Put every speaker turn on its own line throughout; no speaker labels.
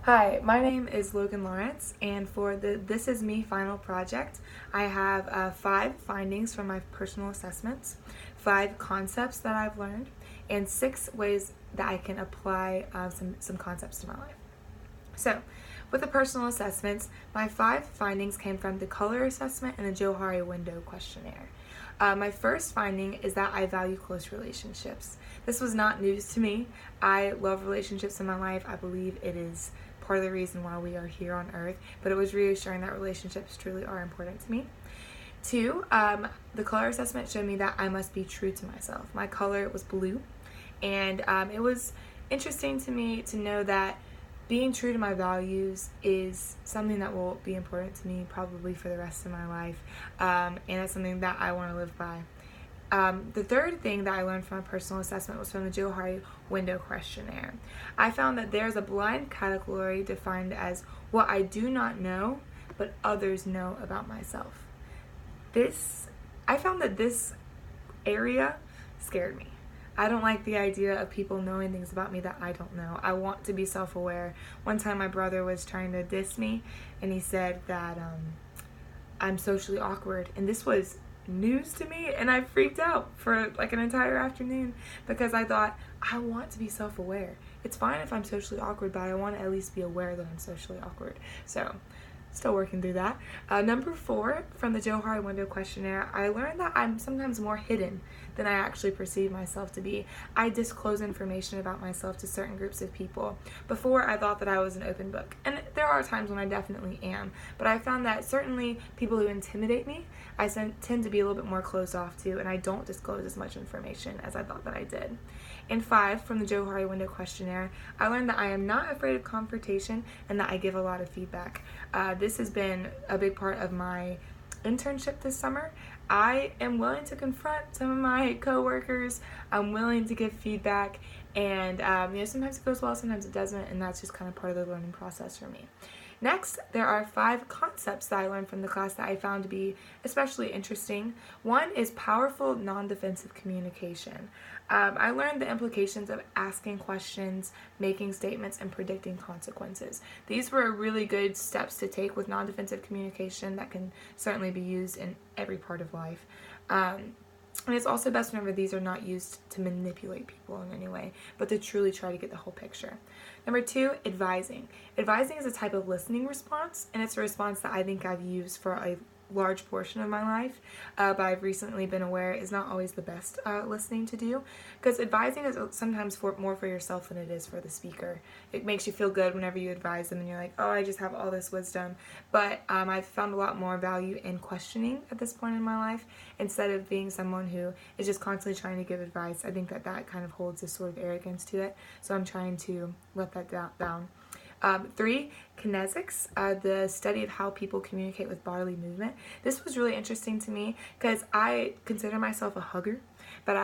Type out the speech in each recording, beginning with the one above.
Hi, my name is Logan Lawrence, and for the This Is Me final project, I have 5 findings from my personal assessments, 5 concepts that I've learned, and 6 ways that I can apply some concepts to my life. So, with the personal assessments, my 5 findings came from the color assessment and the Johari window questionnaire. My first finding is that I value close relationships. This was not news to me. I love relationships in my life. I believe it is part of the reason why we are here on earth, but it was reassuring that relationships truly are important to me. 2, the color assessment showed me that I must be true to myself. My color was blue, and it was interesting to me to know that being true to my values is something that will be important to me probably for the rest of my life, and it's something that I want to live by. The third thing that I learned from a personal assessment was from the Johari window questionnaire. I found that there's a blind category defined as what I do not know, but others know about myself. I found that this area scared me. I don't like the idea of people knowing things about me that I don't know. I want to be self-aware. One time my brother was trying to diss me, and he said that I'm socially awkward, and this was news to me, and I freaked out for like an entire afternoon because I thought, I want to be self-aware. It's fine if I'm socially awkward, but I want to at least be aware that I'm socially awkward. So still working through that. Number 4, from the Johari window questionnaire, I learned that I'm sometimes more hidden than I actually perceive myself to be. I disclose information about myself to certain groups of people. Before, I thought that I was an open book, and there are times when I definitely am, but I found that certainly people who intimidate me, I tend to be a little bit more closed off to, and I don't disclose as much information as I thought that I did. And 5, from the Johari window questionnaire, I learned that I am not afraid of confrontation and that I give a lot of feedback. This has been a big part of my internship this summer. I am willing to confront some of my coworkers. I'm willing to give feedback, and sometimes it goes well, sometimes it doesn't, and that's just kind of part of the learning process for me. Next, there are 5 concepts that I learned from the class that I found to be especially interesting. One is powerful non-defensive communication. I learned the implications of asking questions, making statements, and predicting consequences. These were really good steps to take with non-defensive communication that can certainly be used in every part of life. And it's also best to remember these are not used to manipulate people in any way, but to truly try to get the whole picture. Number 2, advising. Advising is a type of listening response, and it's a response that I think I've used for a large portion of my life, but I've recently been aware is not always the best listening to do, because advising is sometimes more for yourself than it is for the speaker. It makes you feel good whenever you advise them and you're like, oh, I just have all this wisdom, but I've found a lot more value in questioning at this point in my life instead of being someone who is just constantly trying to give advice. I think that kind of holds a sort of arrogance to it, so I'm trying to let that down. 3, kinesics, the study of how people communicate with bodily movement. This was really interesting to me because I consider myself a hugger, but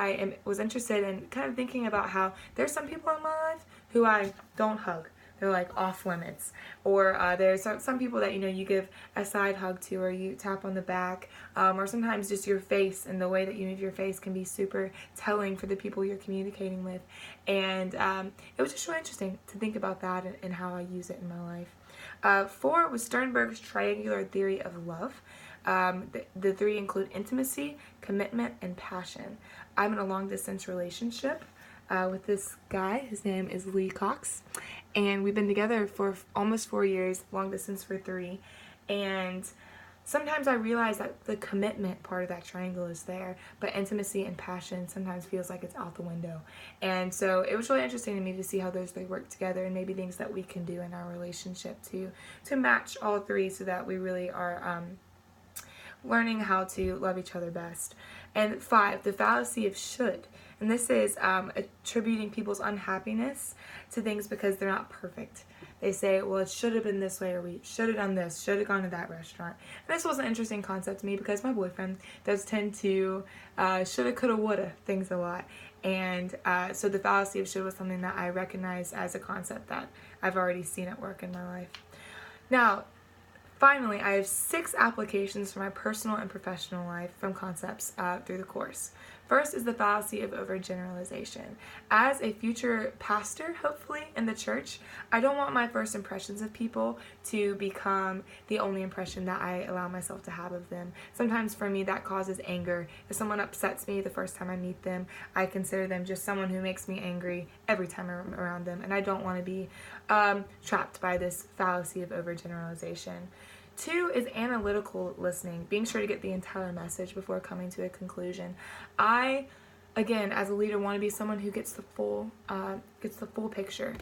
was interested in kind of thinking about how there's some people in my life who I don't hug. They're like off limits. Or there's some people that you give a side hug to, or you tap on the back, or sometimes just your face and the way that you move your face can be super telling for the people you're communicating with. And it was just really interesting to think about that and how I use it in my life. 4 was Sternberg's triangular theory of love. The 3 include intimacy, commitment, and passion. I'm in a long-distance relationship with this guy. His name is Lee Cox, and we've been together for almost 4 years, long distance for 3, and sometimes I realize that the commitment part of that triangle is there, but intimacy and passion sometimes feels like it's out the window. And so it was really interesting to me to see how those 3 work together, and maybe things that we can do in our relationship to match all 3 so that we really are learning how to love each other best. And 5, the fallacy of should. And this is attributing people's unhappiness to things because they're not perfect. They say, well, it should have been this way, or we should have done this, should have gone to that restaurant. And this was an interesting concept to me because my boyfriend does tend to shoulda, coulda, woulda things a lot. And so the fallacy of should was something that I recognize as a concept that I've already seen at work in my life. Now, finally, I have 6 applications for my personal and professional life from concepts through the course. First is the fallacy of overgeneralization. As a future pastor, hopefully, in the church, I don't want my first impressions of people to become the only impression that I allow myself to have of them. Sometimes for me that causes anger. If someone upsets me the first time I meet them, I consider them just someone who makes me angry every time I'm around them, and I don't want to be trapped by this fallacy of overgeneralization. 2 is analytical listening, being sure to get the entire message before coming to a conclusion. I, again, as a leader, want to be someone who gets the full picture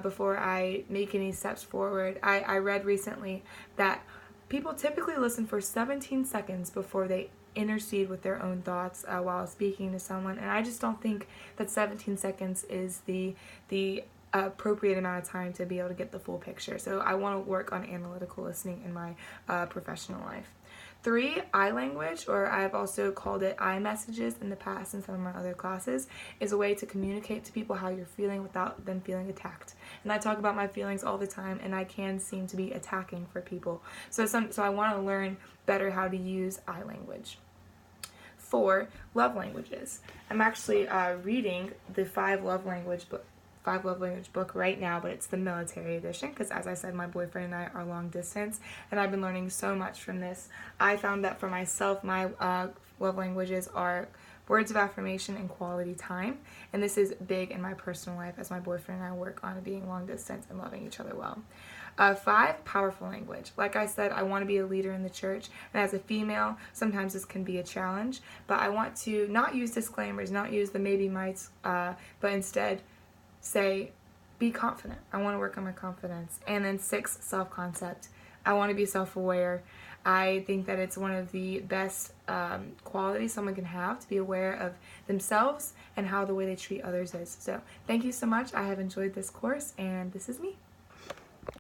before I make any steps forward. I read recently that people typically listen for 17 seconds before they intercede with their own thoughts while speaking to someone, and I just don't think that 17 seconds is the appropriate amount of time to be able to get the full picture. So I want to work on analytical listening in my professional life. 3, eye language, or I've also called it eye messages in the past in some of my other classes, is a way to communicate to people how you're feeling without them feeling attacked. And I talk about my feelings all the time, and I can seem to be attacking for people. So I want to learn better how to use eye language. 4, love languages. I'm actually reading the 5 love language book right now, but it's the military edition because, as I said, my boyfriend and I are long distance, and I've been learning so much from this. I found that for myself, my love languages are words of affirmation and quality time, and this is big in my personal life as my boyfriend and I work on being long distance and loving each other well. 5, powerful language. Like I said, I want to be a leader in the church, and as a female, sometimes this can be a challenge, but I want to not use disclaimers, not use the maybe mights, but instead say, be confident. I want to work on my confidence. And then 6, self-concept. I want to be self-aware. I think that it's one of the best qualities someone can have, to be aware of themselves and how the way they treat others is. So thank you so much. I have enjoyed this course, and this is me.